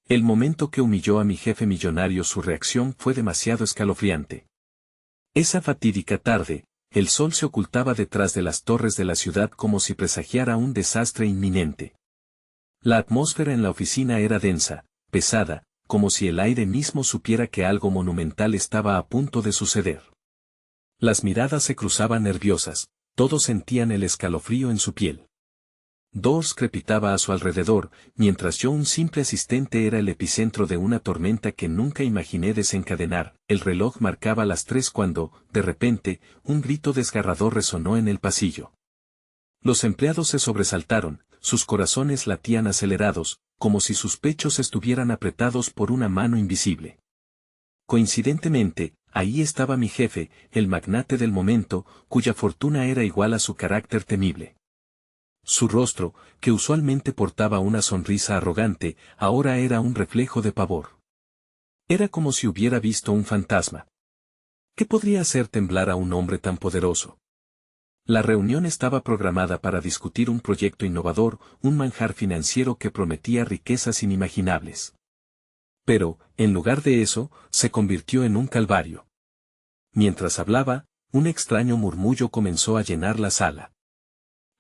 El momento que humilló a mi jefe millonario, su reacción fue demasiado escalofriante. Esa fatídica tarde, el sol se ocultaba detrás de las torres de la ciudad como si presagiara un desastre inminente. La atmósfera en la oficina era densa, pesada, como si el aire mismo supiera que algo monumental estaba a punto de suceder. Las miradas se cruzaban nerviosas, todos sentían el escalofrío en su piel. Dors crepitaba a su alrededor, mientras yo, un simple asistente, era el epicentro de una tormenta que nunca imaginé desencadenar. El reloj marcaba las 3 cuando, de repente, un grito desgarrador resonó en el pasillo. Los empleados se sobresaltaron, sus corazones latían acelerados, como si sus pechos estuvieran apretados por una mano invisible. Coincidentemente, ahí estaba mi jefe, el magnate del momento, cuya fortuna era igual a su carácter temible. Su rostro, que usualmente portaba una sonrisa arrogante, ahora era un reflejo de pavor. Era como si hubiera visto un fantasma. ¿Qué podría hacer temblar a un hombre tan poderoso? La reunión estaba programada para discutir un proyecto innovador, un manjar financiero que prometía riquezas inimaginables. Pero, en lugar de eso, se convirtió en un calvario. Mientras hablaba, un extraño murmullo comenzó a llenar la sala.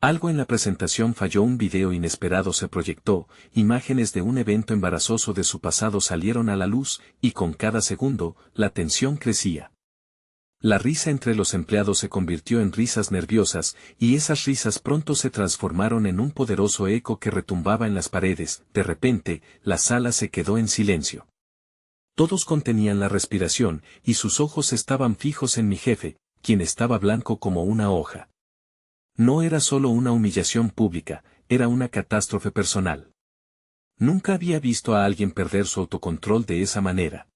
Algo en la presentación falló, un video inesperado se proyectó, imágenes de un evento embarazoso de su pasado salieron a la luz, y con cada segundo, la tensión crecía. La risa entre los empleados se convirtió en risas nerviosas, y esas risas pronto se transformaron en un poderoso eco que retumbaba en las paredes. De repente, la sala se quedó en silencio. Todos contenían la respiración, y sus ojos estaban fijos en mi jefe, quien estaba blanco como una hoja. No era solo una humillación pública, era una catástrofe personal. Nunca había visto a alguien perder su autocontrol de esa manera.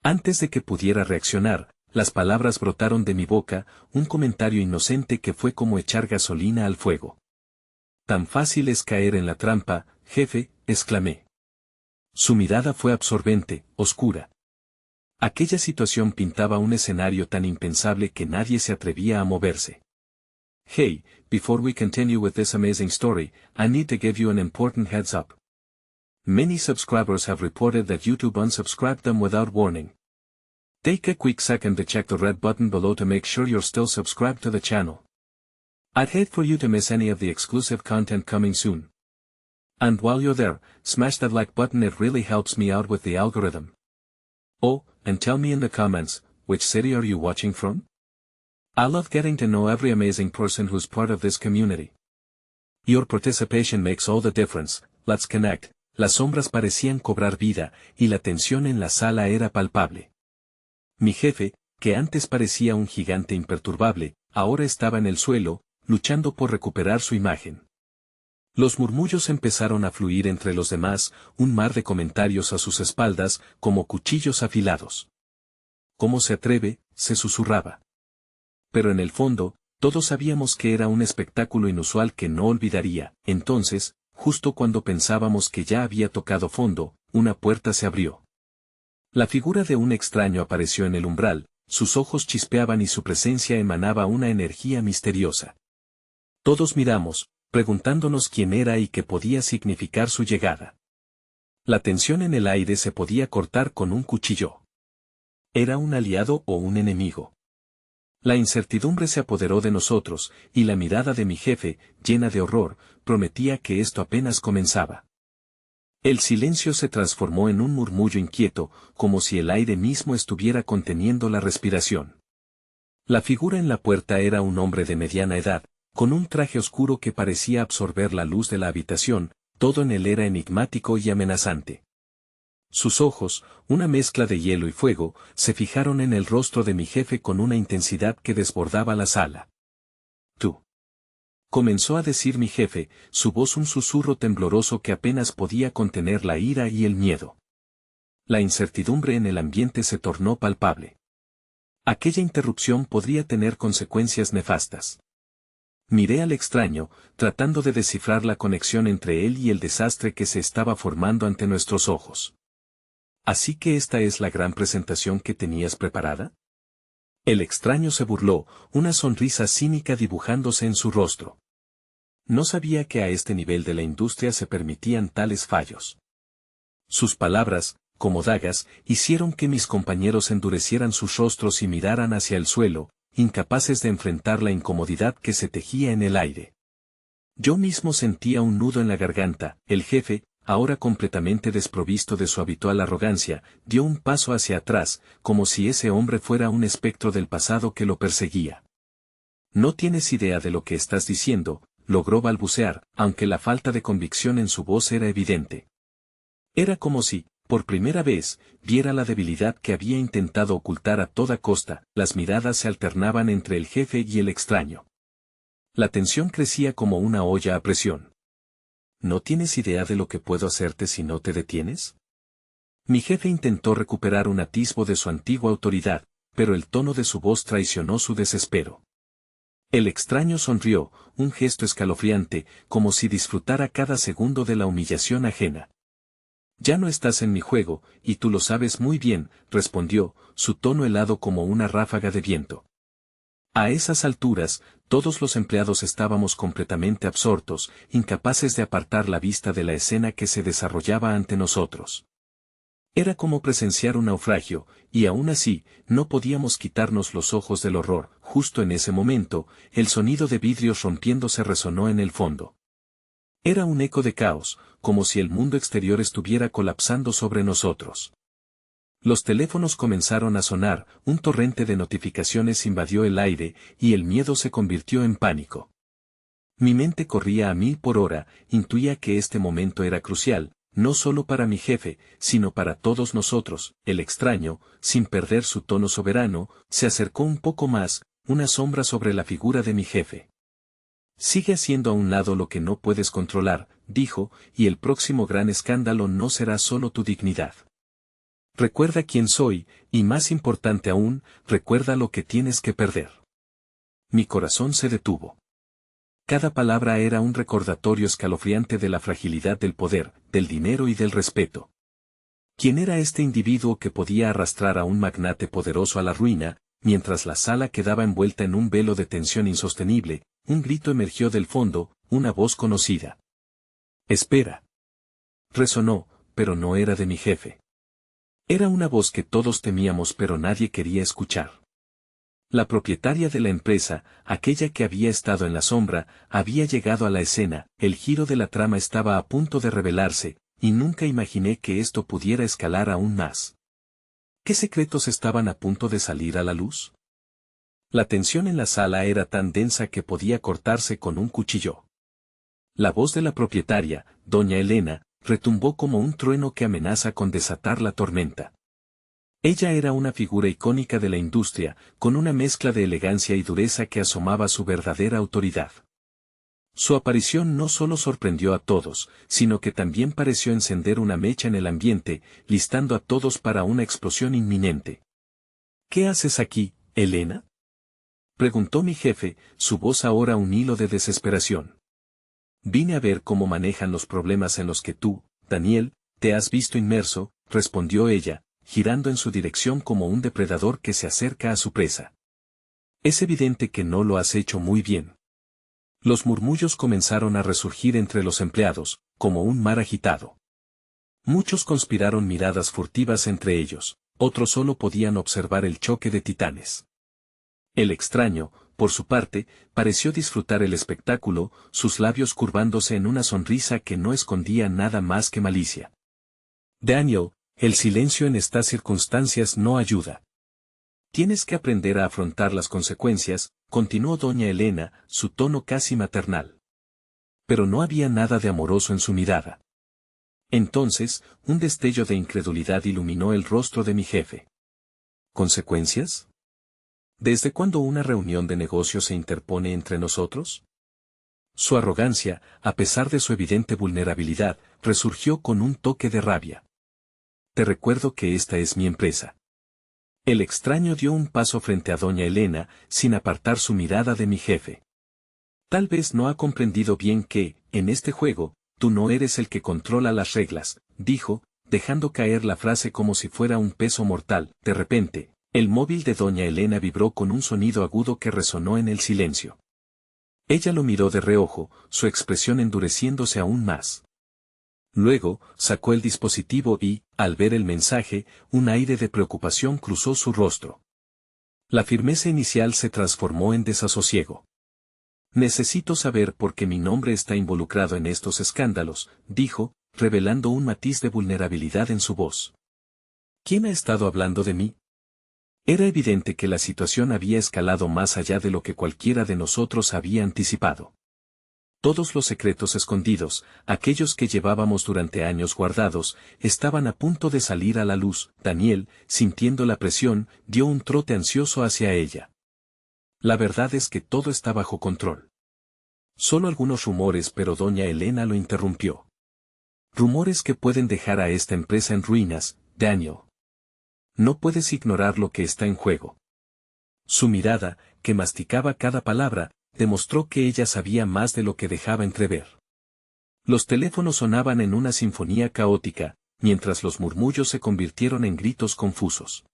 Antes de que pudiera reaccionar, las palabras brotaron de mi boca, un comentario inocente que fue como echar gasolina al fuego. Tan fácil es caer en la trampa, jefe, exclamé. Su mirada fue absorbente, oscura. Aquella situación pintaba un escenario tan impensable que nadie se atrevía a moverse. Hey, before we continue with this amazing story, I need to give you an important heads up. Many subscribers have reported that YouTube unsubscribed them without warning. Take a quick second to check the red button below to make sure you're still subscribed to the channel. I'd hate for you to miss any of the exclusive content coming soon. And while you're there, smash that like button, it really helps me out with the algorithm. Oh, and tell me in the comments, which city are you watching from? I love getting to know every amazing person who's part of this community. Your participation makes all the difference. Let's connect. Las sombras parecían cobrar vida, y la tensión en la sala era palpable. Mi jefe, que antes parecía un gigante imperturbable, ahora estaba en el suelo, luchando por recuperar su imagen. Los murmullos empezaron a fluir entre los demás, un mar de comentarios a sus espaldas, como cuchillos afilados. ¿Cómo se atreve?, se susurraba. Pero en el fondo, todos sabíamos que era un espectáculo inusual que no olvidaría. Entonces, justo cuando pensábamos que ya había tocado fondo, una puerta se abrió. La figura de un extraño apareció en el umbral, sus ojos chispeaban y su presencia emanaba una energía misteriosa. Todos miramos, preguntándonos quién era y qué podía significar su llegada. La tensión en el aire se podía cortar con un cuchillo. ¿Era un aliado o un enemigo? La incertidumbre se apoderó de nosotros, y la mirada de mi jefe, llena de horror, prometía que esto apenas comenzaba. El silencio se transformó en un murmullo inquieto, como si el aire mismo estuviera conteniendo la respiración. La figura en la puerta era un hombre de mediana edad, con un traje oscuro que parecía absorber la luz de la habitación, todo en él era enigmático y amenazante. Sus ojos, una mezcla de hielo y fuego, se fijaron en el rostro de mi jefe con una intensidad que desbordaba la sala. «Tú», comenzó a decir mi jefe, su voz un susurro tembloroso que apenas podía contener la ira y el miedo. La incertidumbre en el ambiente se tornó palpable. Aquella interrupción podría tener consecuencias nefastas. Miré al extraño, tratando de descifrar la conexión entre él y el desastre que se estaba formando ante nuestros ojos. ¿Así que esta es la gran presentación que tenías preparada? El extraño se burló, una sonrisa cínica dibujándose en su rostro. No sabía que a este nivel de la industria se permitían tales fallos. Sus palabras, como dagas, hicieron que mis compañeros endurecieran sus rostros y miraran hacia el suelo, incapaces de enfrentar la incomodidad que se tejía en el aire. Yo mismo sentía un nudo en la garganta. El jefe, ahora completamente desprovisto de su habitual arrogancia, dio un paso hacia atrás, como si ese hombre fuera un espectro del pasado que lo perseguía. No tienes idea de lo que estás diciendo, logró balbucear, aunque la falta de convicción en su voz era evidente. Era como si, por primera vez, viera la debilidad que había intentado ocultar a toda costa. Las miradas se alternaban entre el jefe y el extraño. La tensión crecía como una olla a presión. ¿No tienes idea de lo que puedo hacerte si no te detienes? Mi jefe intentó recuperar un atisbo de su antigua autoridad, pero el tono de su voz traicionó su desespero. El extraño sonrió, un gesto escalofriante, como si disfrutara cada segundo de la humillación ajena. Ya no estás en mi juego, y tú lo sabes muy bien, respondió, su tono helado como una ráfaga de viento. A esas alturas, todos los empleados estábamos completamente absortos, incapaces de apartar la vista de la escena que se desarrollaba ante nosotros. Era como presenciar un naufragio, y aún así, no podíamos quitarnos los ojos del horror. Justo en ese momento, el sonido de vidrios rompiéndose resonó en el fondo. Era un eco de caos, como si el mundo exterior estuviera colapsando sobre nosotros. Los teléfonos comenzaron a sonar, un torrente de notificaciones invadió el aire, y el miedo se convirtió en pánico. Mi mente corría a 1000 por hora, intuía que este momento era crucial, no solo para mi jefe, sino para todos nosotros. El extraño, sin perder su tono soberano, se acercó un poco más, una sombra sobre la figura de mi jefe. Sigue haciendo a un lado lo que no puedes controlar, dijo, y el próximo gran escándalo no será solo tu dignidad. Recuerda quién soy, y más importante aún, recuerda lo que tienes que perder. Mi corazón se detuvo. Cada palabra era un recordatorio escalofriante de la fragilidad del poder, del dinero y del respeto. ¿Quién era este individuo que podía arrastrar a un magnate poderoso a la ruina? Mientras la sala quedaba envuelta en un velo de tensión insostenible, un grito emergió del fondo, una voz conocida. «Espera». Resonó, pero no era de mi jefe. Era una voz que todos temíamos pero nadie quería escuchar. La propietaria de la empresa, aquella que había estado en la sombra, había llegado a la escena. El giro de la trama estaba a punto de revelarse, y nunca imaginé que esto pudiera escalar aún más. ¿Qué secretos estaban a punto de salir a la luz? La tensión en la sala era tan densa que podía cortarse con un cuchillo. La voz de la propietaria, doña Elena, retumbó como un trueno que amenaza con desatar la tormenta. Ella era una figura icónica de la industria, con una mezcla de elegancia y dureza que asomaba su verdadera autoridad. Su aparición no solo sorprendió a todos, sino que también pareció encender una mecha en el ambiente, listando a todos para una explosión inminente. ¿Qué haces aquí, Elena?, preguntó mi jefe, su voz ahora un hilo de desesperación. Vine a ver cómo manejan los problemas en los que tú, Daniel, te has visto inmerso, respondió ella, girando en su dirección como un depredador que se acerca a su presa. Es evidente que no lo has hecho muy bien. Los murmullos comenzaron a resurgir entre los empleados, como un mar agitado. Muchos conspiraron miradas furtivas entre ellos, otros solo podían observar el choque de titanes. El extraño, por su parte, pareció disfrutar el espectáculo, sus labios curvándose en una sonrisa que no escondía nada más que malicia. Daniel, el silencio en estas circunstancias no ayuda. Tienes que aprender a afrontar las consecuencias, continuó doña Elena, su tono casi maternal. Pero no había nada de amoroso en su mirada. Entonces, un destello de incredulidad iluminó el rostro de mi jefe. ¿Consecuencias? ¿Desde cuándo una reunión de negocios se interpone entre nosotros? Su arrogancia, a pesar de su evidente vulnerabilidad, resurgió con un toque de rabia. Te recuerdo que esta es mi empresa. El extraño dio un paso frente a doña Elena, sin apartar su mirada de mi jefe. Tal vez no ha comprendido bien que, en este juego, tú no eres el que controla las reglas, dijo, dejando caer la frase como si fuera un peso mortal. De repente, el móvil de doña Elena vibró con un sonido agudo que resonó en el silencio. Ella lo miró de reojo, su expresión endureciéndose aún más. Luego, sacó el dispositivo y, al ver el mensaje, un aire de preocupación cruzó su rostro. La firmeza inicial se transformó en desasosiego. Necesito saber por qué mi nombre está involucrado en estos escándalos, dijo, revelando un matiz de vulnerabilidad en su voz. ¿Quién ha estado hablando de mí? Era evidente que la situación había escalado más allá de lo que cualquiera de nosotros había anticipado. Todos los secretos escondidos, aquellos que llevábamos durante años guardados, estaban a punto de salir a la luz. Daniel, sintiendo la presión, dio un trote ansioso hacia ella. La verdad es que todo está bajo control. Solo algunos rumores, pero doña Elena lo interrumpió. Rumores que pueden dejar a esta empresa en ruinas, Daniel. No puedes ignorar lo que está en juego. Su mirada, que masticaba cada palabra, demostró que ella sabía más de lo que dejaba entrever. Los teléfonos sonaban en una sinfonía caótica, mientras los murmullos se convirtieron en gritos confusos.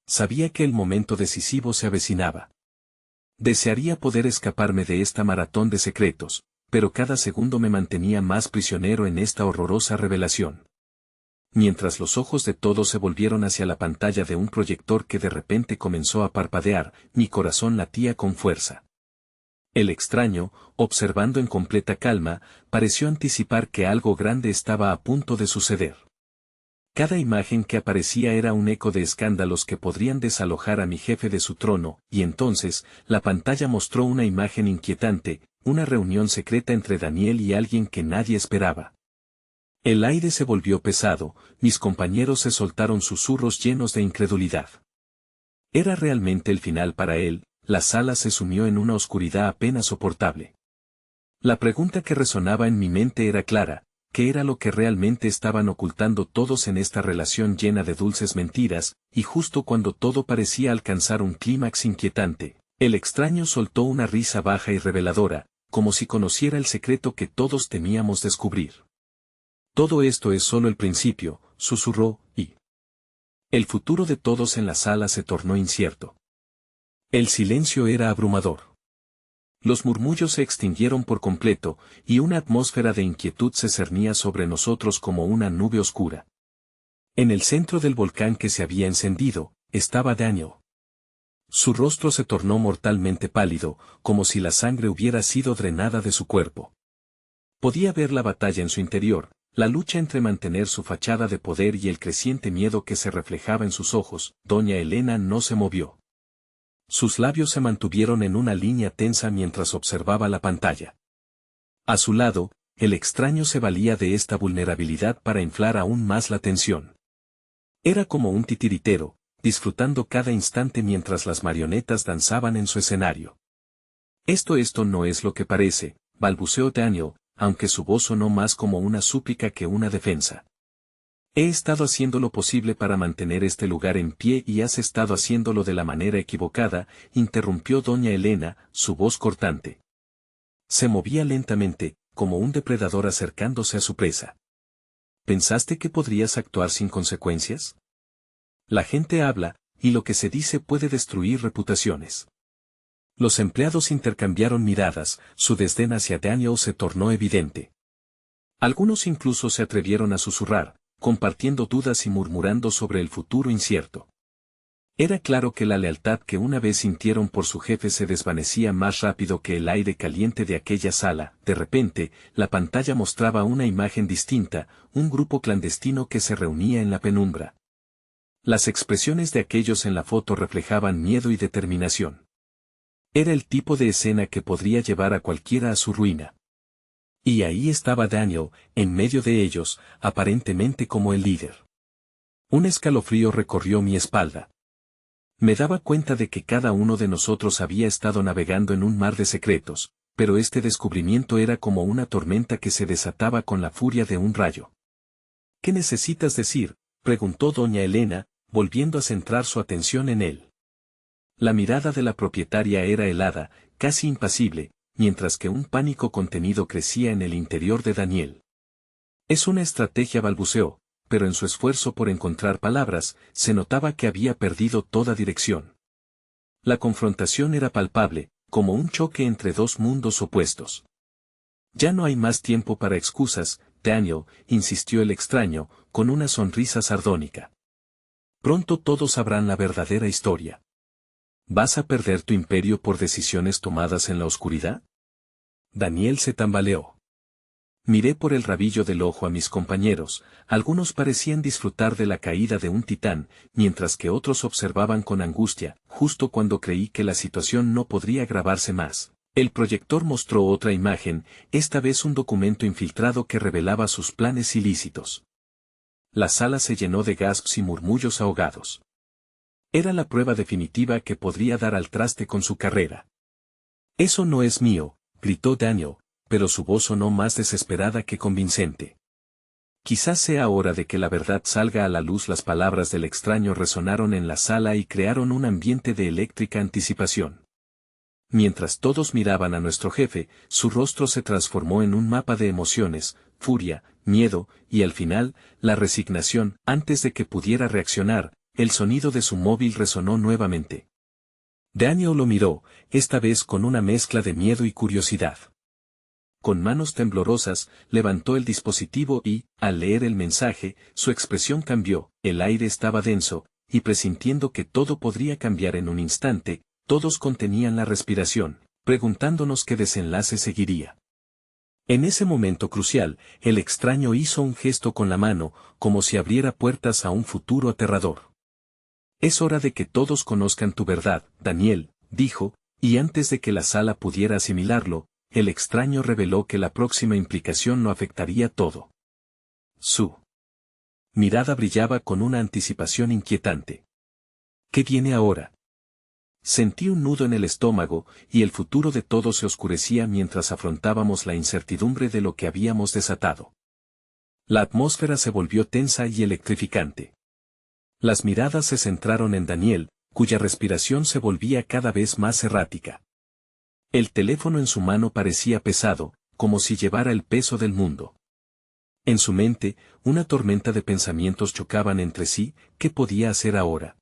Sabía que el momento decisivo se avecinaba. Desearía poder escaparme de esta maratón de secretos, pero cada segundo me mantenía más prisionero en esta horrorosa revelación. Mientras los ojos de todos se volvieron hacia la pantalla de un proyector que de repente comenzó a parpadear, mi corazón latía con fuerza. El extraño, observando en completa calma, pareció anticipar que algo grande estaba a punto de suceder. Cada imagen que aparecía era un eco de escándalos que podrían desalojar a mi jefe de su trono, y entonces, la pantalla mostró una imagen inquietante, una reunión secreta entre Daniel y alguien que nadie esperaba. El aire se volvió pesado, mis compañeros se soltaron susurros llenos de incredulidad. ¿Era realmente el final para él? La sala se sumió en una oscuridad apenas soportable. La pregunta que resonaba en mi mente era clara: ¿qué era lo que realmente estaban ocultando todos en esta relación llena de dulces mentiras? Y justo cuando todo parecía alcanzar un clímax inquietante, el extraño soltó una risa baja y reveladora, como si conociera el secreto que todos temíamos descubrir. Todo esto es solo el principio, susurró, y el futuro de todos en la sala se tornó incierto. El silencio era abrumador. Los murmullos se extinguieron por completo, y una atmósfera de inquietud se cernía sobre nosotros como una nube oscura. En el centro del volcán que se había encendido, estaba Daniel. Su rostro se tornó mortalmente pálido, como si la sangre hubiera sido drenada de su cuerpo. Podía ver la batalla en su interior, la lucha entre mantener su fachada de poder y el creciente miedo que se reflejaba en sus ojos. Doña Elena no se movió. Sus labios se mantuvieron en una línea tensa mientras observaba la pantalla. A su lado, el extraño se valía de esta vulnerabilidad para inflar aún más la tensión. Era como un titiritero, disfrutando cada instante mientras las marionetas danzaban en su escenario. Esto no es lo que parece, balbuceó Daniel, aunque su voz sonó más como una súplica que una defensa. He estado haciendo lo posible para mantener este lugar en pie y has estado haciéndolo de la manera equivocada, interrumpió doña Elena, su voz cortante. Se movía lentamente, como un depredador acercándose a su presa. ¿Pensaste que podrías actuar sin consecuencias? La gente habla, y lo que se dice puede destruir reputaciones. Los empleados intercambiaron miradas, su desdén hacia Daniel se tornó evidente. Algunos incluso se atrevieron a susurrar, compartiendo dudas y murmurando sobre el futuro incierto. Era claro que la lealtad que una vez sintieron por su jefe se desvanecía más rápido que el aire caliente de aquella sala. De repente, la pantalla mostraba una imagen distinta, un grupo clandestino que se reunía en la penumbra. Las expresiones de aquellos en la foto reflejaban miedo y determinación. Era el tipo de escena que podría llevar a cualquiera a su ruina. Y ahí estaba Daniel, en medio de ellos, aparentemente como el líder. Un escalofrío recorrió mi espalda. Me daba cuenta de que cada uno de nosotros había estado navegando en un mar de secretos, pero este descubrimiento era como una tormenta que se desataba con la furia de un rayo. ¿Qué necesitas decir?, preguntó doña Elena, volviendo a centrar su atención en él. La mirada de la propietaria era helada, casi impasible, mientras que un pánico contenido crecía en el interior de Daniel. Es una estrategia, balbuceó, pero en su esfuerzo por encontrar palabras, se notaba que había perdido toda dirección. La confrontación era palpable, como un choque entre dos mundos opuestos. Ya no hay más tiempo para excusas, Daniel, insistió el extraño, con una sonrisa sardónica. Pronto todos sabrán la verdadera historia. ¿Vas a perder tu imperio por decisiones tomadas en la oscuridad? Daniel se tambaleó. Miré por el rabillo del ojo a mis compañeros, algunos parecían disfrutar de la caída de un titán, mientras que otros observaban con angustia, justo cuando creí que la situación no podría agravarse más. El proyector mostró otra imagen, esta vez un documento infiltrado que revelaba sus planes ilícitos. La sala se llenó de gasps y murmullos ahogados. Era la prueba definitiva que podría dar al traste con su carrera. «Eso no es mío», gritó Daniel, pero su voz sonó más desesperada que convincente. Quizás sea hora de que la verdad salga a la luz. Las palabras del extraño resonaron en la sala y crearon un ambiente de eléctrica anticipación. Mientras todos miraban a nuestro jefe, su rostro se transformó en un mapa de emociones, furia, miedo, y al final, la resignación. Antes de que pudiera reaccionar, el sonido de su móvil resonó nuevamente. Daniel lo miró, esta vez con una mezcla de miedo y curiosidad. Con manos temblorosas, levantó el dispositivo y, al leer el mensaje, su expresión cambió, el aire estaba denso, y presintiendo que todo podría cambiar en un instante, todos contenían la respiración, preguntándonos qué desenlace seguiría. En ese momento crucial, el extraño hizo un gesto con la mano, como si abriera puertas a un futuro aterrador. «Es hora de que todos conozcan tu verdad, Daniel», dijo, y antes de que la sala pudiera asimilarlo, el extraño reveló que la próxima implicación no afectaría todo. Su mirada brillaba con una anticipación inquietante. «¿Qué viene ahora?». Sentí un nudo en el estómago, y el futuro de todos se oscurecía mientras afrontábamos la incertidumbre de lo que habíamos desatado. La atmósfera se volvió tensa y electrificante. Las miradas se centraron en Daniel, cuya respiración se volvía cada vez más errática. El teléfono en su mano parecía pesado, como si llevara el peso del mundo. En su mente, una tormenta de pensamientos chocaban entre sí. ¿Qué podía hacer ahora?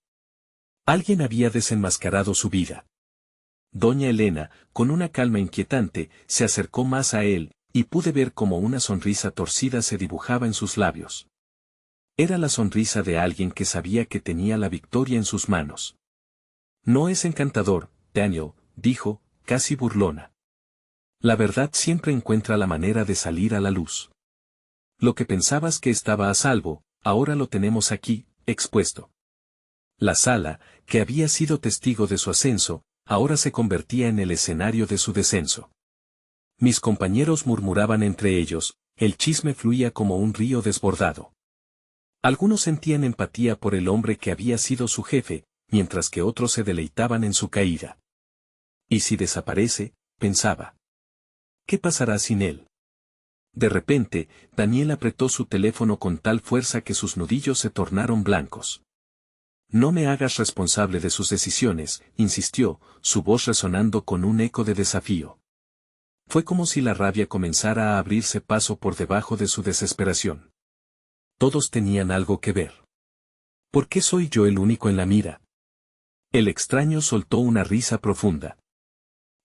Alguien había desenmascarado su vida. Doña Elena, con una calma inquietante, se acercó más a él, y pude ver cómo una sonrisa torcida se dibujaba en sus labios. Era la sonrisa de alguien que sabía que tenía la victoria en sus manos. «No es encantador, Daniel», dijo, casi burlona. «La verdad siempre encuentra la manera de salir a la luz. Lo que pensabas que estaba a salvo, ahora lo tenemos aquí, expuesto». La sala, que había sido testigo de su ascenso, ahora se convertía en el escenario de su descenso. Mis compañeros murmuraban entre ellos, el chisme fluía como un río desbordado. Algunos sentían empatía por el hombre que había sido su jefe, mientras que otros se deleitaban en su caída. «¿Y si desaparece?», pensaba. «¿Qué pasará sin él?». De repente, Daniel apretó su teléfono con tal fuerza que sus nudillos se tornaron blancos. «No me hagas responsable de sus decisiones», insistió, su voz resonando con un eco de desafío. Fue como si la rabia comenzara a abrirse paso por debajo de su desesperación. Todos tenían algo que ver. ¿Por qué soy yo el único en la mira? El extraño soltó una risa profunda.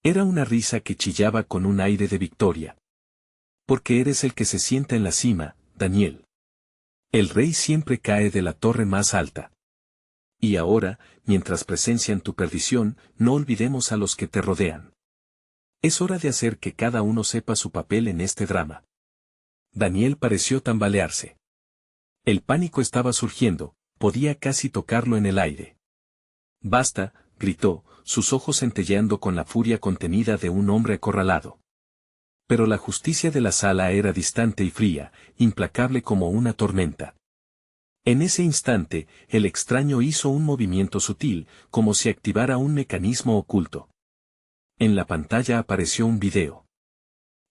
Era una risa que chillaba con un aire de victoria. «Porque eres el que se sienta en la cima, Daniel. El rey siempre cae de la torre más alta. Y ahora, mientras presencian tu perdición, no olvidemos a los que te rodean. Es hora de hacer que cada uno sepa su papel en este drama». Daniel pareció tambalearse. El pánico estaba surgiendo, podía casi tocarlo en el aire. «Basta», gritó, sus ojos centelleando con la furia contenida de un hombre acorralado. Pero la justicia de la sala era distante y fría, implacable como una tormenta. En ese instante, el extraño hizo un movimiento sutil, como si activara un mecanismo oculto. En la pantalla apareció un video.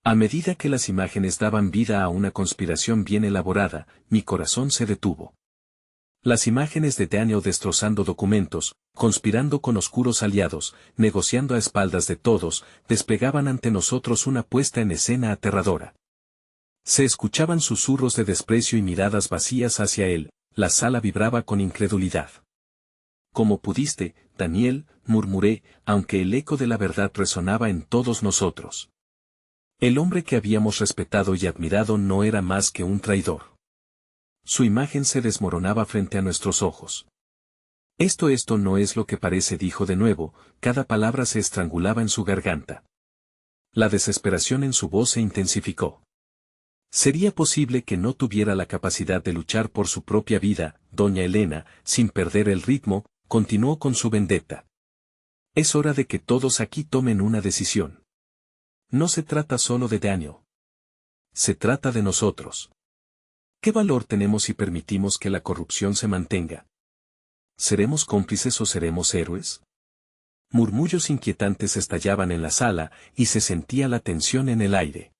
A medida que las imágenes daban vida a una conspiración bien elaborada, mi corazón se detuvo. Las imágenes de Daniel destrozando documentos, conspirando con oscuros aliados, negociando a espaldas de todos, desplegaban ante nosotros una puesta en escena aterradora. Se escuchaban susurros de desprecio y miradas vacías hacia él, la sala vibraba con incredulidad. «¿Cómo pudiste, Daniel?», murmuré, aunque el eco de la verdad resonaba en todos nosotros. El hombre que habíamos respetado y admirado no era más que un traidor. Su imagen se desmoronaba frente a nuestros ojos. Esto no es lo que parece, dijo de nuevo, cada palabra se estrangulaba en su garganta. La desesperación en su voz se intensificó. ¿Sería posible que no tuviera la capacidad de luchar por su propia vida? Doña Elena, sin perder el ritmo, continuó con su vendetta. Es hora de que todos aquí tomen una decisión. No se trata solo de Daniel. Se trata de nosotros. ¿Qué valor tenemos si permitimos que la corrupción se mantenga? ¿Seremos cómplices o seremos héroes? Murmullos inquietantes estallaban en la sala y se sentía la tensión en el aire.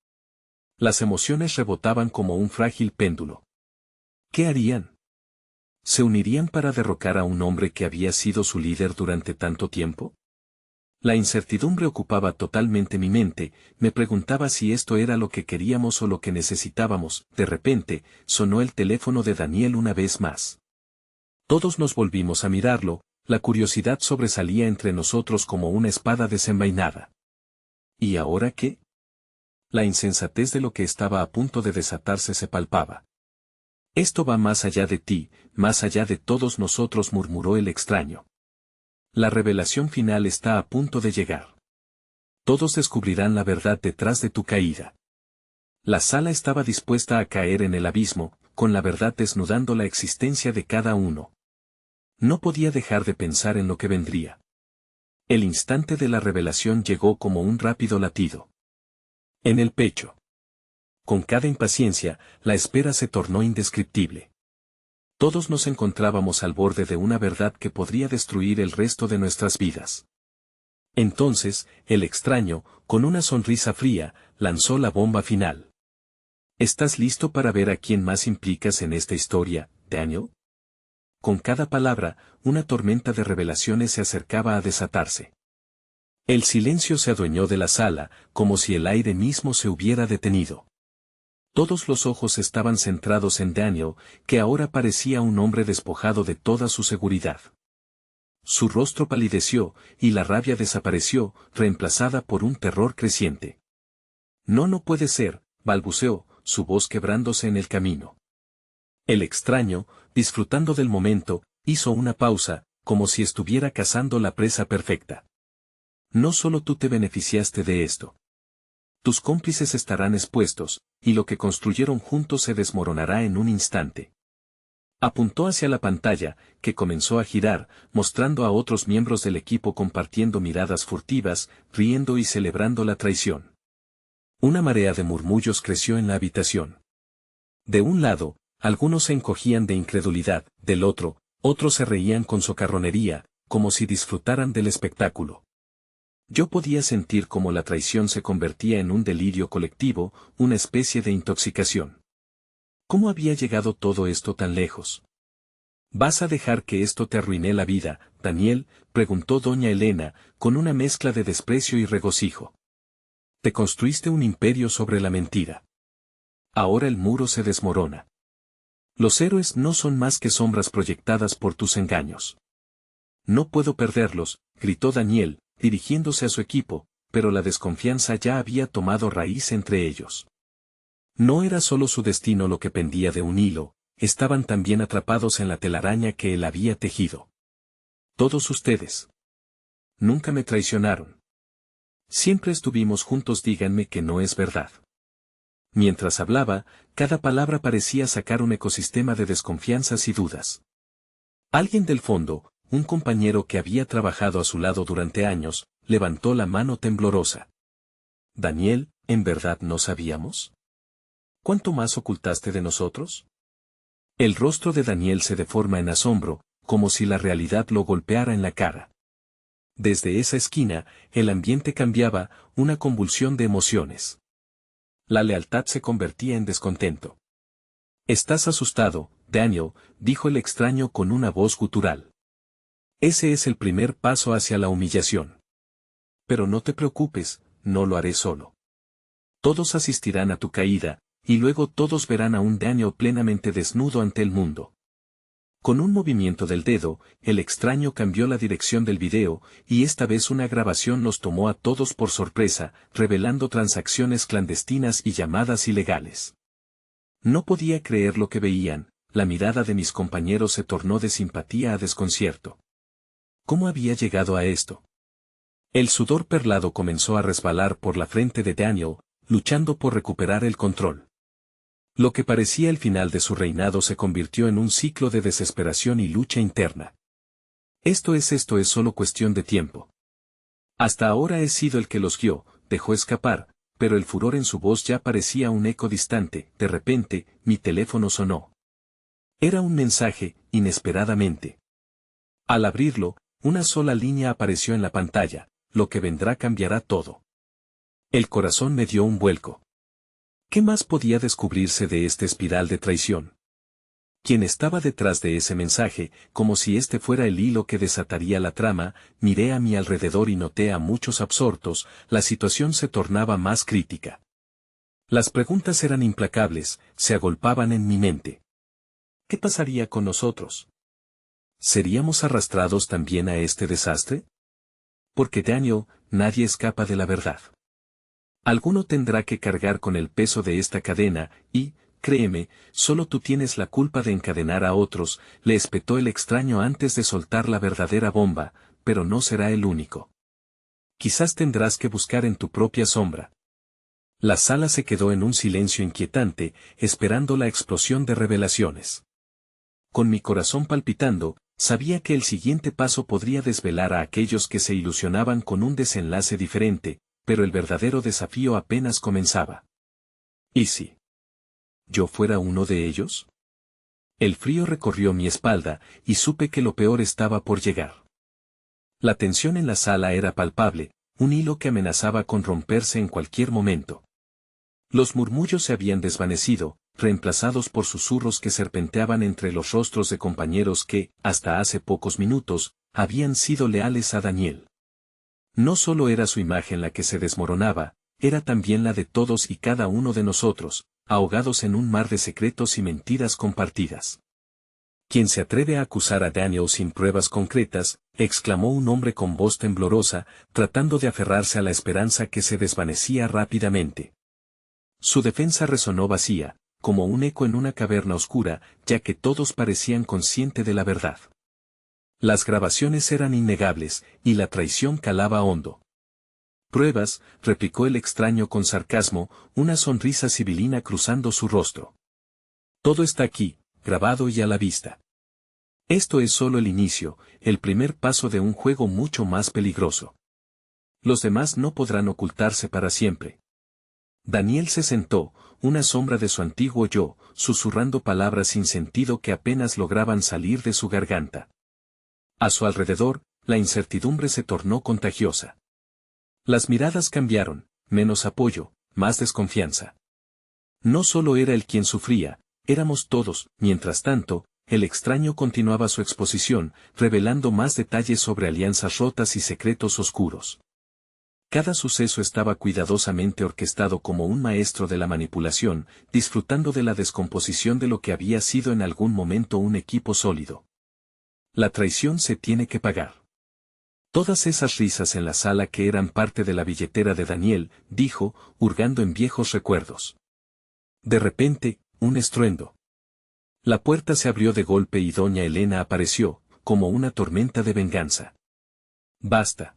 Las emociones rebotaban como un frágil péndulo. ¿Qué harían? ¿Se unirían para derrocar a un hombre que había sido su líder durante tanto tiempo? La incertidumbre ocupaba totalmente mi mente, me preguntaba si esto era lo que queríamos o lo que necesitábamos. De repente, sonó el teléfono de Daniel una vez más. Todos nos volvimos a mirarlo, la curiosidad sobresalía entre nosotros como una espada desenvainada. ¿Y ahora qué? La insensatez de lo que estaba a punto de desatarse se palpaba. Esto va más allá de ti, más allá de todos nosotros, murmuró el extraño. La revelación final está a punto de llegar. Todos descubrirán la verdad detrás de tu caída. La sala estaba dispuesta a caer en el abismo, con la verdad desnudando la existencia de cada uno. No podía dejar de pensar en lo que vendría. El instante de la revelación llegó como un rápido latido. En el pecho. Con cada impaciencia, la espera se tornó indescriptible. Todos nos encontrábamos al borde de una verdad que podría destruir el resto de nuestras vidas. Entonces, el extraño, con una sonrisa fría, lanzó la bomba final. ¿Estás listo para ver a quién más implicas en esta historia, Daniel? Con cada palabra, una tormenta de revelaciones se acercaba a desatarse. El silencio se adueñó de la sala, como si el aire mismo se hubiera detenido. Todos los ojos estaban centrados en Daniel, que ahora parecía un hombre despojado de toda su seguridad. Su rostro palideció, y la rabia desapareció, reemplazada por un terror creciente. No puede ser, balbuceó, su voz quebrándose en el camino. El extraño, disfrutando del momento, hizo una pausa, como si estuviera cazando la presa perfecta. No solo tú te beneficiaste de esto. Tus cómplices estarán expuestos, y lo que construyeron juntos se desmoronará en un instante. Apuntó hacia la pantalla, que comenzó a girar, mostrando a otros miembros del equipo compartiendo miradas furtivas, riendo y celebrando la traición. Una marea de murmullos creció en la habitación. De un lado, algunos se encogían de incredulidad, del otro, otros se reían con socarronería, como si disfrutaran del espectáculo. Yo podía sentir cómo la traición se convertía en un delirio colectivo, una especie de intoxicación. ¿Cómo había llegado todo esto tan lejos? ¿Vas a dejar que esto te arruine la vida, Daniel?, preguntó doña Elena, con una mezcla de desprecio y regocijo. Te construiste un imperio sobre la mentira. Ahora el muro se desmorona. Los héroes no son más que sombras proyectadas por tus engaños. No puedo perderlos, gritó Daniel, dirigiéndose a su equipo, pero la desconfianza ya había tomado raíz entre ellos. No era solo su destino lo que pendía de un hilo, estaban también atrapados en la telaraña que él había tejido. Todos ustedes. Nunca me traicionaron. Siempre estuvimos juntos, díganme que no es verdad. Mientras hablaba, cada palabra parecía sacar un ecosistema de desconfianzas y dudas. Alguien del fondo, un compañero que había trabajado a su lado durante años, levantó la mano temblorosa. Daniel, ¿en verdad no sabíamos? ¿Cuánto más ocultaste de nosotros? El rostro de Daniel se deforma en asombro, como si la realidad lo golpeara en la cara. Desde esa esquina, el ambiente cambiaba, una convulsión de emociones. La lealtad se convertía en descontento. Estás asustado, Daniel, dijo el extraño con una voz gutural. Ese es el primer paso hacia la humillación. Pero no te preocupes, no lo haré solo. Todos asistirán a tu caída, y luego todos verán a un Daniel plenamente desnudo ante el mundo. Con un movimiento del dedo, el extraño cambió la dirección del video, y esta vez una grabación nos tomó a todos por sorpresa, revelando transacciones clandestinas y llamadas ilegales. No podía creer lo que veían, la mirada de mis compañeros se tornó de simpatía a desconcierto. ¿Cómo había llegado a esto? El sudor perlado comenzó a resbalar por la frente de Daniel, luchando por recuperar el control. Lo que parecía el final de su reinado se convirtió en un ciclo de desesperación y lucha interna. Esto es solo cuestión de tiempo. Hasta ahora he sido el que los guió, dejó escapar, pero el furor en su voz ya parecía un eco distante. De repente, mi teléfono sonó. Era un mensaje, inesperadamente. Al abrirlo, una sola línea apareció en la pantalla: lo que vendrá cambiará todo. El corazón me dio un vuelco. ¿Qué más podía descubrirse de esta espiral de traición? ¿Quién estaba detrás de ese mensaje? Como si este fuera el hilo que desataría la trama, miré a mi alrededor y noté a muchos absortos. La situación se tornaba más crítica. Las preguntas eran implacables, se agolpaban en mi mente. ¿Qué pasaría con nosotros? ¿Seríamos arrastrados también a este desastre? Porque Daniel, nadie escapa de la verdad. Alguno tendrá que cargar con el peso de esta cadena, y, créeme, solo tú tienes la culpa de encadenar a otros, le espetó el extraño antes de soltar la verdadera bomba, pero no será el único. Quizás tendrás que buscar en tu propia sombra. La sala se quedó en un silencio inquietante, esperando la explosión de revelaciones. Con mi corazón palpitando, sabía que el siguiente paso podría desvelar a aquellos que se ilusionaban con un desenlace diferente, pero el verdadero desafío apenas comenzaba. ¿Y si yo fuera uno de ellos? El frío recorrió mi espalda, y supe que lo peor estaba por llegar. La tensión en la sala era palpable, un hilo que amenazaba con romperse en cualquier momento. Los murmullos se habían desvanecido, reemplazados por susurros que serpenteaban entre los rostros de compañeros que, hasta hace pocos minutos, habían sido leales a Daniel. No solo era su imagen la que se desmoronaba, era también la de todos y cada uno de nosotros, ahogados en un mar de secretos y mentiras compartidas. ¿Quién se atreve a acusar a Daniel sin pruebas concretas?, exclamó un hombre con voz temblorosa, tratando de aferrarse a la esperanza que se desvanecía rápidamente. Su defensa resonó vacía, como un eco en una caverna oscura, ya que todos parecían conscientes de la verdad. Las grabaciones eran innegables, y la traición calaba hondo. «Pruebas», replicó el extraño con sarcasmo, una sonrisa sibilina cruzando su rostro. «Todo está aquí, grabado y a la vista. Esto es solo el inicio, el primer paso de un juego mucho más peligroso. Los demás no podrán ocultarse para siempre». Daniel se sentó, una sombra de su antiguo yo, susurrando palabras sin sentido que apenas lograban salir de su garganta. A su alrededor, la incertidumbre se tornó contagiosa. Las miradas cambiaron, menos apoyo, más desconfianza. No solo era él quien sufría, éramos todos. Mientras tanto, el extraño continuaba su exposición, revelando más detalles sobre alianzas rotas y secretos oscuros. Cada suceso estaba cuidadosamente orquestado como un maestro de la manipulación, disfrutando de la descomposición de lo que había sido en algún momento un equipo sólido. La traición se tiene que pagar. Todas esas risas en la sala que eran parte de la billetera de Daniel, dijo, hurgando en viejos recuerdos. De repente, un estruendo. La puerta se abrió de golpe y doña Elena apareció, como una tormenta de venganza. «Basta.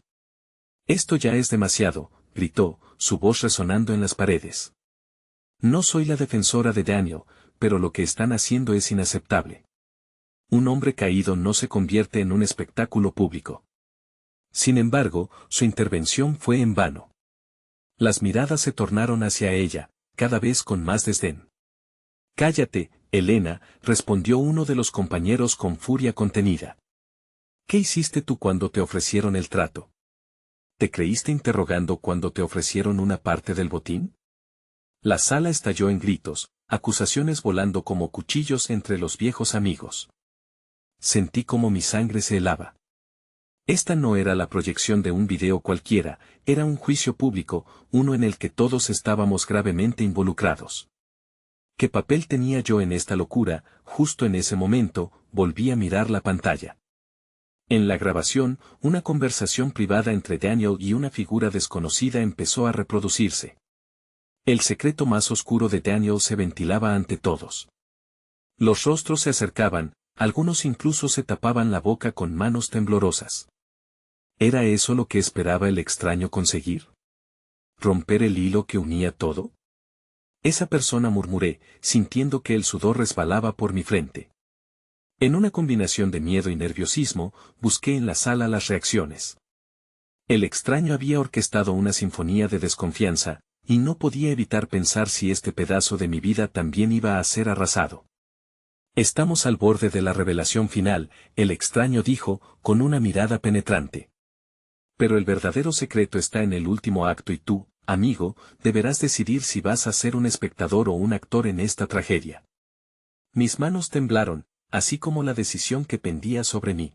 Esto ya es demasiado», gritó, su voz resonando en las paredes. «No soy la defensora de Daniel, pero lo que están haciendo es inaceptable. Un hombre caído no se convierte en un espectáculo público». Sin embargo, su intervención fue en vano. Las miradas se tornaron hacia ella, cada vez con más desdén. «Cállate, Elena», respondió uno de los compañeros con furia contenida. «¿Qué hiciste tú cuando te ofrecieron el trato? ¿Te creíste interrogando cuando te ofrecieron una parte del botín?» La sala estalló en gritos, acusaciones volando como cuchillos entre los viejos amigos. Sentí como mi sangre se helaba. Esta no era la proyección de un video cualquiera, era un juicio público, uno en el que todos estábamos gravemente involucrados. ¿Qué papel tenía yo en esta locura? Justo en ese momento, volví a mirar la pantalla. En la grabación, una conversación privada entre Daniel y una figura desconocida empezó a reproducirse. El secreto más oscuro de Daniel se ventilaba ante todos. Los rostros se acercaban, algunos incluso se tapaban la boca con manos temblorosas. ¿Era eso lo que esperaba el extraño conseguir? ¿Romper el hilo que unía todo? Esa persona, murmuré, sintiendo que el sudor resbalaba por mi frente. En una combinación de miedo y nerviosismo, busqué en la sala las reacciones. El extraño había orquestado una sinfonía de desconfianza, y no podía evitar pensar si este pedazo de mi vida también iba a ser arrasado. Estamos al borde de la revelación final, el extraño dijo, con una mirada penetrante. Pero el verdadero secreto está en el último acto y tú, amigo, deberás decidir si vas a ser un espectador o un actor en esta tragedia. Mis manos temblaron, así como la decisión que pendía sobre mí.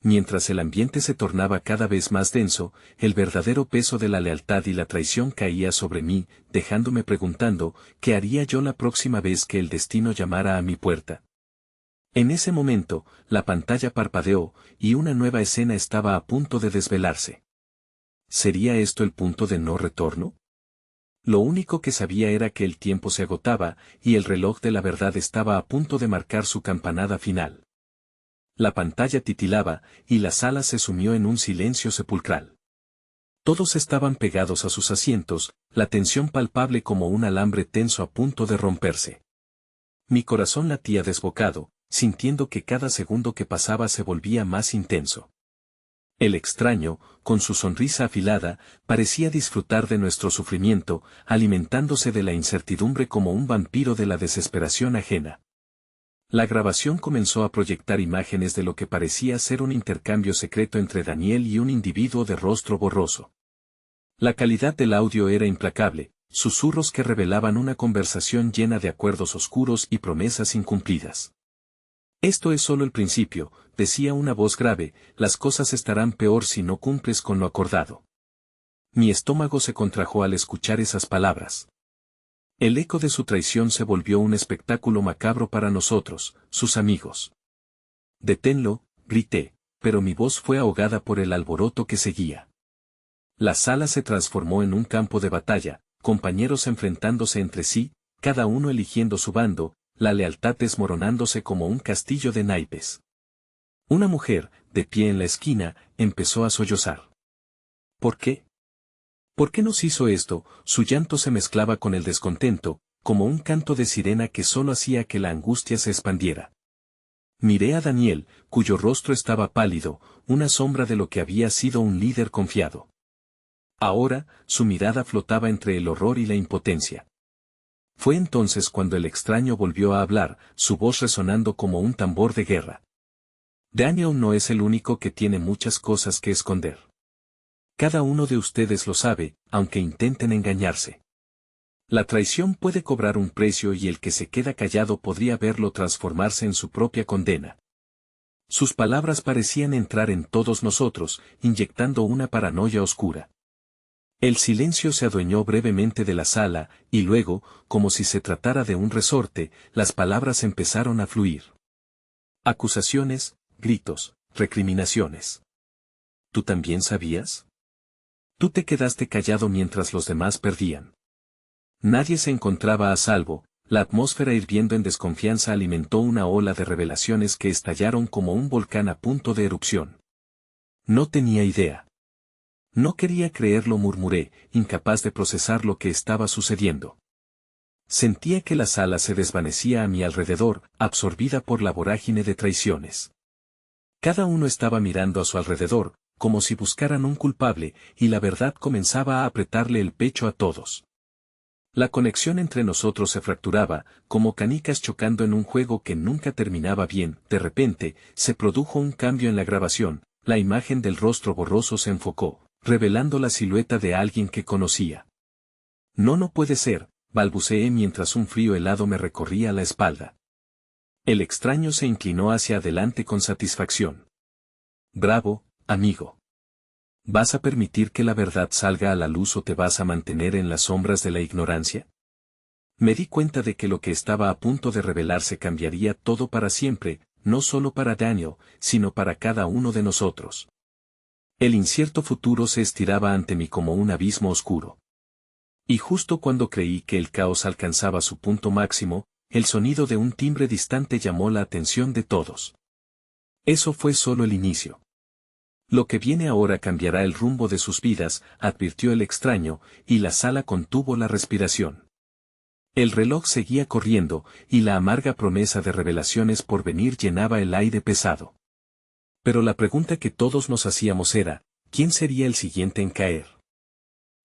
Mientras el ambiente se tornaba cada vez más denso, el verdadero peso de la lealtad y la traición caía sobre mí, dejándome preguntando, ¿qué haría yo la próxima vez que el destino llamara a mi puerta? En ese momento, la pantalla parpadeó, y una nueva escena estaba a punto de desvelarse. ¿Sería esto el punto de no retorno? Lo único que sabía era que el tiempo se agotaba, y el reloj de la verdad estaba a punto de marcar su campanada final. La pantalla titilaba, y la sala se sumió en un silencio sepulcral. Todos estaban pegados a sus asientos, la tensión palpable como un alambre tenso a punto de romperse. Mi corazón latía desbocado, sintiendo que cada segundo que pasaba se volvía más intenso. El extraño, con su sonrisa afilada, parecía disfrutar de nuestro sufrimiento, alimentándose de la incertidumbre como un vampiro de la desesperación ajena. La grabación comenzó a proyectar imágenes de lo que parecía ser un intercambio secreto entre Daniel y un individuo de rostro borroso. La calidad del audio era implacable, susurros que revelaban una conversación llena de acuerdos oscuros y promesas incumplidas. Esto es solo el principio, decía una voz grave, las cosas estarán peor si no cumples con lo acordado. Mi estómago se contrajo al escuchar esas palabras. El eco de su traición se volvió un espectáculo macabro para nosotros, sus amigos. «Deténlo», grité, pero mi voz fue ahogada por el alboroto que seguía. La sala se transformó en un campo de batalla, compañeros enfrentándose entre sí, cada uno eligiendo su bando, la lealtad desmoronándose como un castillo de naipes. Una mujer, de pie en la esquina, empezó a sollozar. ¿Por qué? ¿Por qué nos hizo esto? Su llanto se mezclaba con el descontento, como un canto de sirena que solo hacía que la angustia se expandiera. Miré a Daniel, cuyo rostro estaba pálido, una sombra de lo que había sido un líder confiado. Ahora, su mirada flotaba entre el horror y la impotencia. Fue entonces cuando el extraño volvió a hablar, su voz resonando como un tambor de guerra. Daniel no es el único que tiene muchas cosas que esconder. Cada uno de ustedes lo sabe, aunque intenten engañarse. La traición puede cobrar un precio y el que se queda callado podría verlo transformarse en su propia condena. Sus palabras parecían entrar en todos nosotros, inyectando una paranoia oscura. El silencio se adueñó brevemente de la sala, y luego, como si se tratara de un resorte, las palabras empezaron a fluir. Acusaciones, gritos, recriminaciones. ¿Tú también sabías? Tú te quedaste callado mientras los demás perdían. Nadie se encontraba a salvo, la atmósfera hirviendo en desconfianza alimentó una ola de revelaciones que estallaron como un volcán a punto de erupción. No tenía idea. No quería creerlo, murmuré, incapaz de procesar lo que estaba sucediendo. Sentía que la sala se desvanecía a mi alrededor, absorbida por la vorágine de traiciones. Cada uno estaba mirando a su alrededor, como si buscaran un culpable, y la verdad comenzaba a apretarle el pecho a todos. La conexión entre nosotros se fracturaba, como canicas chocando en un juego que nunca terminaba bien. De repente, se produjo un cambio en la grabación, la imagen del rostro borroso se enfocó, revelando la silueta de alguien que conocía. No puede ser, balbuceé mientras un frío helado me recorría la espalda. El extraño se inclinó hacia adelante con satisfacción. Bravo, amigo. ¿Vas a permitir que la verdad salga a la luz o te vas a mantener en las sombras de la ignorancia? Me di cuenta de que lo que estaba a punto de revelarse cambiaría todo para siempre, no solo para Daniel, sino para cada uno de nosotros. El incierto futuro se estiraba ante mí como un abismo oscuro. Y justo cuando creí que el caos alcanzaba su punto máximo, el sonido de un timbre distante llamó la atención de todos. Eso fue solo el inicio. Lo que viene ahora cambiará el rumbo de sus vidas, advirtió el extraño, y la sala contuvo la respiración. El reloj seguía corriendo, y la amarga promesa de revelaciones por venir llenaba el aire pesado. Pero la pregunta que todos nos hacíamos era, ¿quién sería el siguiente en caer?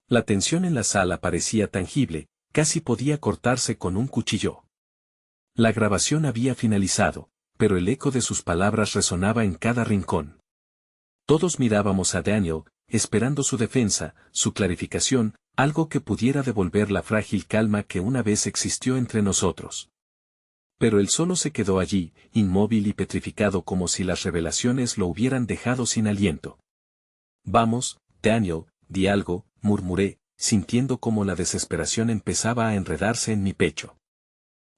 La tensión en la sala parecía tangible, casi podía cortarse con un cuchillo. La grabación había finalizado, pero el eco de sus palabras resonaba en cada rincón. Todos mirábamos a Daniel, esperando su defensa, su clarificación, algo que pudiera devolver la frágil calma que una vez existió entre nosotros. Pero él solo se quedó allí, inmóvil y petrificado como si las revelaciones lo hubieran dejado sin aliento. Vamos, Daniel, di algo, murmuré, sintiendo como la desesperación empezaba a enredarse en mi pecho.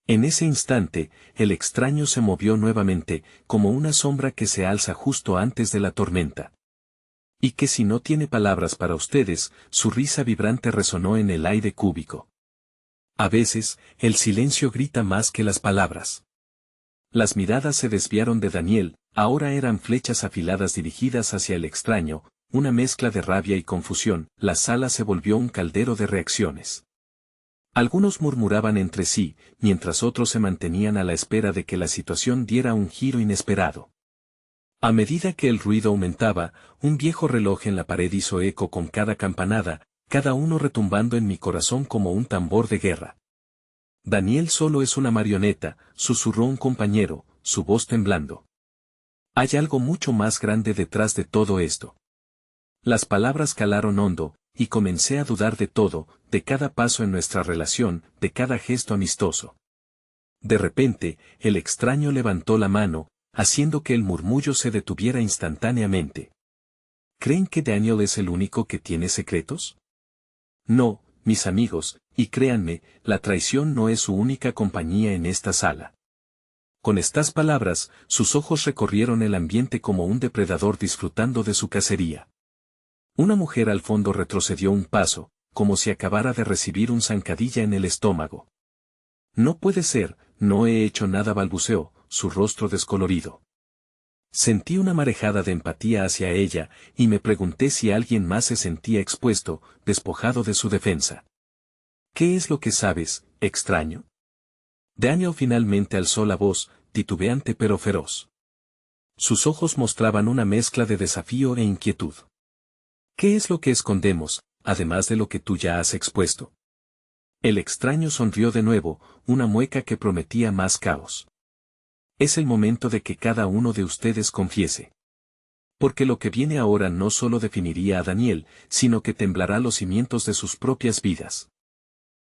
En ese instante, el extraño se movió nuevamente, como una sombra que se alza justo antes de la tormenta. Y que si no tiene palabras para ustedes, su risa vibrante resonó en el aire cúbico. A veces, el silencio grita más que las palabras. Las miradas se desviaron de Daniel, ahora eran flechas afiladas dirigidas hacia el extraño, una mezcla de rabia y confusión, la sala se volvió un caldero de reacciones. Algunos murmuraban entre sí, mientras otros se mantenían a la espera de que la situación diera un giro inesperado. A medida que el ruido aumentaba, un viejo reloj en la pared hizo eco con cada campanada, cada uno retumbando en mi corazón como un tambor de guerra. Daniel solo es una marioneta, susurró un compañero, su voz temblando. Hay algo mucho más grande detrás de todo esto. Las palabras calaron hondo, y comencé a dudar de todo, de cada paso en nuestra relación, de cada gesto amistoso. De repente, el extraño levantó la mano, haciendo que el murmullo se detuviera instantáneamente. ¿Creen que Daniel es el único que tiene secretos? No, mis amigos, y créanme, la traición no es su única compañía en esta sala. Con estas palabras, sus ojos recorrieron el ambiente como un depredador disfrutando de su cacería. Una mujer al fondo retrocedió un paso, como si acabara de recibir un zancadilla en el estómago. No puede ser, no he hecho nada, balbuceó, su rostro descolorido. Sentí una marejada de empatía hacia ella, y me pregunté si alguien más se sentía expuesto, despojado de su defensa. ¿Qué es lo que sabes, extraño? Daniel finalmente alzó la voz, titubeante pero feroz. Sus ojos mostraban una mezcla de desafío e inquietud. ¿Qué es lo que escondemos, además de lo que tú ya has expuesto? El extraño sonrió de nuevo, una mueca que prometía más caos. Es el momento de que cada uno de ustedes confiese. Porque lo que viene ahora no solo definiría a Daniel, sino que temblará los cimientos de sus propias vidas.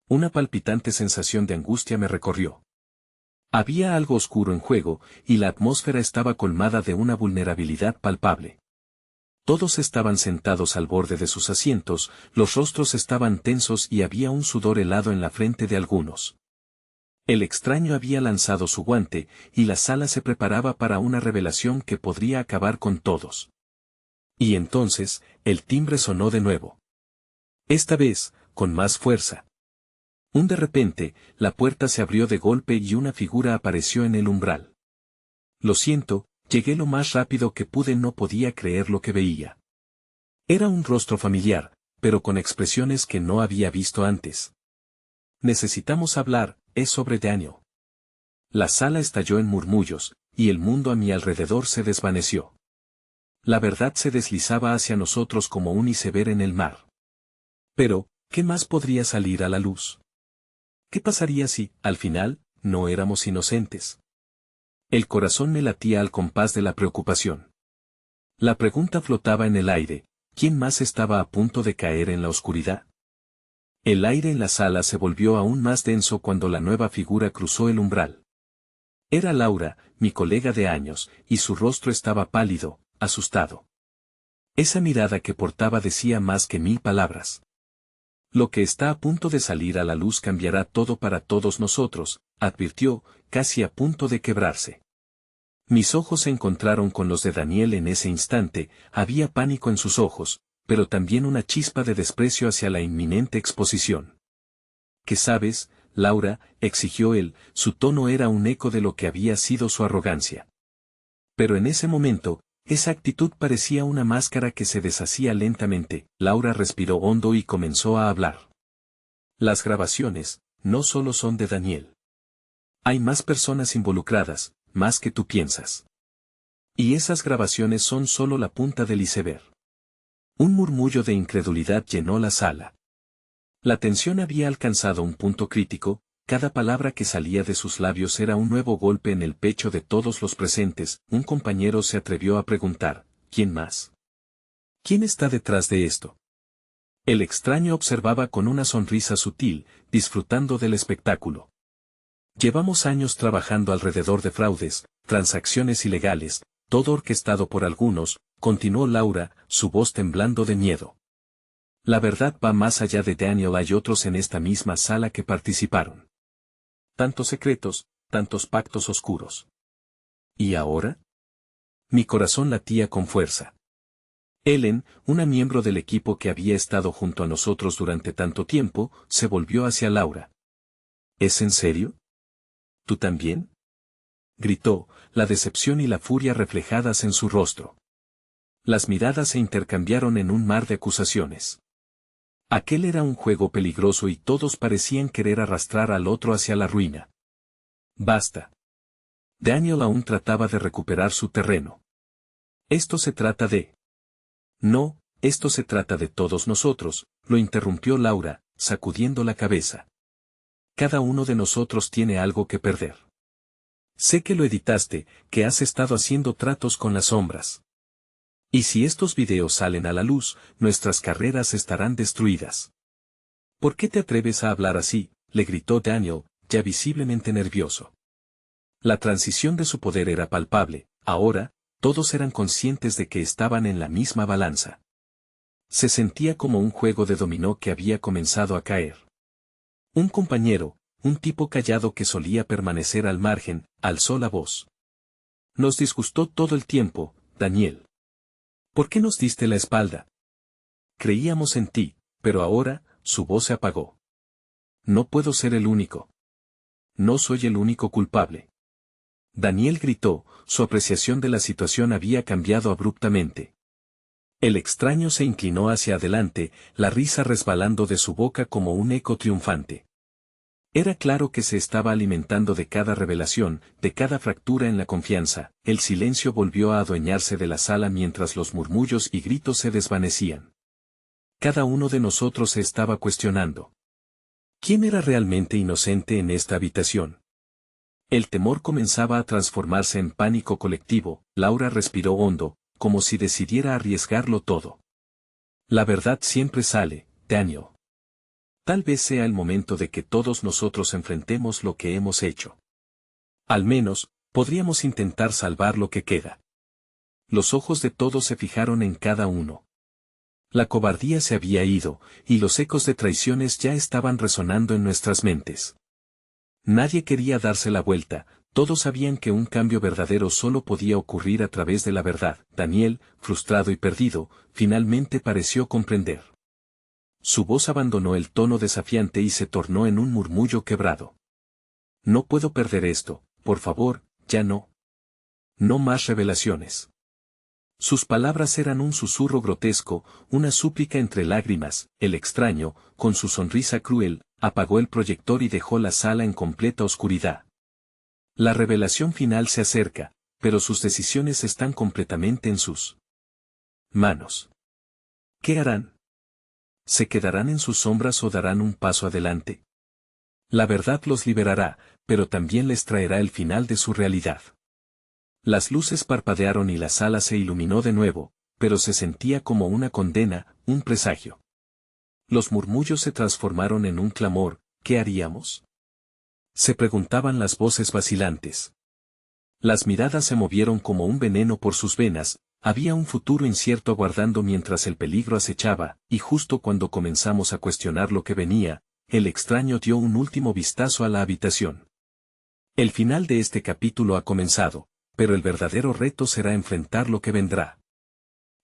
Una palpitante sensación de angustia me recorrió. Había algo oscuro en juego, y la atmósfera estaba colmada de una vulnerabilidad palpable. Todos estaban sentados al borde de sus asientos, los rostros estaban tensos y había un sudor helado en la frente de algunos. El extraño había lanzado su guante, y la sala se preparaba para una revelación que podría acabar con todos. Y entonces, el timbre sonó de nuevo. Esta vez, con más fuerza. De repente, la puerta se abrió de golpe y una figura apareció en el umbral. Lo siento, llegué lo más rápido que pude, no podía creer lo que veía. Era un rostro familiar, pero con expresiones que no había visto antes. Necesitamos hablar, es sobre Daniel. La sala estalló en murmullos, y el mundo a mi alrededor se desvaneció. La verdad se deslizaba hacia nosotros como un iceberg en el mar. Pero, ¿qué más podría salir a la luz? ¿Qué pasaría si, al final, no éramos inocentes? El corazón me latía al compás de la preocupación. La pregunta flotaba en el aire, ¿quién más estaba a punto de caer en la oscuridad? El aire en la sala se volvió aún más denso cuando la nueva figura cruzó el umbral. Era Laura, mi colega de años, y su rostro estaba pálido, asustado. Esa mirada que portaba decía más que 1000 palabras. Lo que está a punto de salir a la luz cambiará todo para todos nosotros, advirtió, casi a punto de quebrarse. Mis ojos se encontraron con los de Daniel en ese instante, había pánico en sus ojos, pero también una chispa de desprecio hacia la inminente exposición. ¿Qué sabes, Laura?, exigió él, su tono era un eco de lo que había sido su arrogancia. Pero en ese momento, esa actitud parecía una máscara que se deshacía lentamente. Laura respiró hondo y comenzó a hablar. Las grabaciones, no solo son de Daniel. Hay más personas involucradas, más que tú piensas. Y esas grabaciones son solo la punta del iceberg. Un murmullo de incredulidad llenó la sala. La tensión había alcanzado un punto crítico, cada palabra que salía de sus labios era un nuevo golpe en el pecho de todos los presentes. Un compañero se atrevió a preguntar, ¿quién más? ¿Quién está detrás de esto? El extraño observaba con una sonrisa sutil, disfrutando del espectáculo. Llevamos años trabajando alrededor de fraudes, transacciones ilegales, todo orquestado por algunos, continuó Laura, su voz temblando de miedo. La verdad va más allá de Daniel, hay otros en esta misma sala que participaron. Tantos secretos, tantos pactos oscuros. ¿Y ahora? Mi corazón latía con fuerza. Ellen, una miembro del equipo que había estado junto a nosotros durante tanto tiempo, se volvió hacia Laura. ¿Es en serio? ¿Tú también? Gritó, la decepción y la furia reflejadas en su rostro. Las miradas se intercambiaron en un mar de acusaciones. Aquel era un juego peligroso y todos parecían querer arrastrar al otro hacia la ruina. Basta. Daniel aún trataba de recuperar su terreno. Esto se trata de... No, esto se trata de todos nosotros, lo interrumpió Laura, sacudiendo la cabeza. Cada uno de nosotros tiene algo que perder. Sé que lo editaste, que has estado haciendo tratos con las sombras. Y si estos videos salen a la luz, nuestras carreras estarán destruidas. ¿Por qué te atreves a hablar así?, le gritó Daniel, ya visiblemente nervioso. La transición de su poder era palpable, ahora, todos eran conscientes de que estaban en la misma balanza. Se sentía como un juego de dominó que había comenzado a caer. Un compañero, un tipo callado que solía permanecer al margen, alzó la voz. Nos disgustó todo el tiempo, Daniel. ¿Por qué nos diste la espalda? Creíamos en ti, pero ahora, su voz se apagó. No puedo ser el único. No soy el único culpable. Daniel gritó, su apreciación de la situación había cambiado abruptamente. El extraño se inclinó hacia adelante, la risa resbalando de su boca como un eco triunfante. Era claro que se estaba alimentando de cada revelación, de cada fractura en la confianza. El silencio volvió a adueñarse de la sala mientras los murmullos y gritos se desvanecían. Cada uno de nosotros se estaba cuestionando. ¿Quién era realmente inocente en esta habitación? El temor comenzaba a transformarse en pánico colectivo. Laura respiró hondo, como si decidiera arriesgarlo todo. La verdad siempre sale, Daniel. Tal vez sea el momento de que todos nosotros enfrentemos lo que hemos hecho. Al menos, podríamos intentar salvar lo que queda. Los ojos de todos se fijaron en cada uno. La cobardía se había ido, y los ecos de traiciones ya estaban resonando en nuestras mentes. Nadie quería darse la vuelta, todos sabían que un cambio verdadero solo podía ocurrir a través de la verdad. Daniel, frustrado y perdido, finalmente pareció comprender. Su voz abandonó el tono desafiante y se tornó en un murmullo quebrado. No puedo perder esto, por favor, ya no. No más revelaciones. Sus palabras eran un susurro grotesco, una súplica entre lágrimas. El extraño, con su sonrisa cruel, apagó el proyector y dejó la sala en completa oscuridad. La revelación final se acerca, pero sus decisiones están completamente en sus manos. ¿Qué harán? ¿Se quedarán en sus sombras o darán un paso adelante? La verdad los liberará, pero también les traerá el final de su realidad. Las luces parpadearon y la sala se iluminó de nuevo, pero se sentía como una condena, un presagio. Los murmullos se transformaron en un clamor. ¿Qué haríamos?, se preguntaban las voces vacilantes. Las miradas se movieron como un veneno por sus venas. Había un futuro incierto aguardando mientras el peligro acechaba, y justo cuando comenzamos a cuestionar lo que venía, el extraño dio un último vistazo a la habitación. El final de este capítulo ha comenzado, pero el verdadero reto será enfrentar lo que vendrá.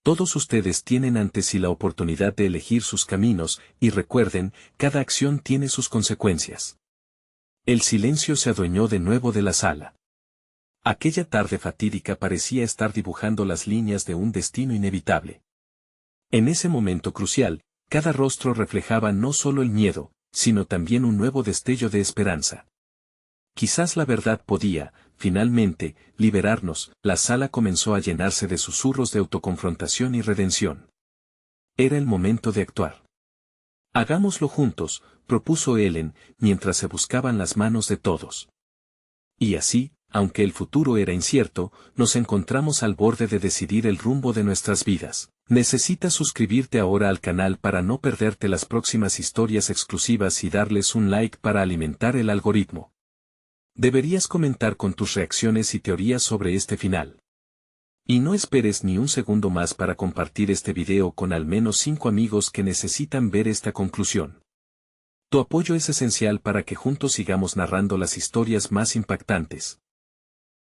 Todos ustedes tienen ante sí la oportunidad de elegir sus caminos, y recuerden, cada acción tiene sus consecuencias. El silencio se adueñó de nuevo de la sala. Aquella tarde fatídica parecía estar dibujando las líneas de un destino inevitable. En ese momento crucial, cada rostro reflejaba no solo el miedo, sino también un nuevo destello de esperanza. Quizás la verdad podía, finalmente, liberarnos. La sala comenzó a llenarse de susurros de autoconfrontación y redención. Era el momento de actuar. Hagámoslo juntos, propuso Ellen, mientras se buscaban las manos de todos. Y así, aunque el futuro era incierto, nos encontramos al borde de decidir el rumbo de nuestras vidas. Necesitas suscribirte ahora al canal para no perderte las próximas historias exclusivas y darles un like para alimentar el algoritmo. Deberías comentar con tus reacciones y teorías sobre este final. Y no esperes ni un segundo más para compartir este video con al menos 5 amigos que necesitan ver esta conclusión. Tu apoyo es esencial para que juntos sigamos narrando las historias más impactantes.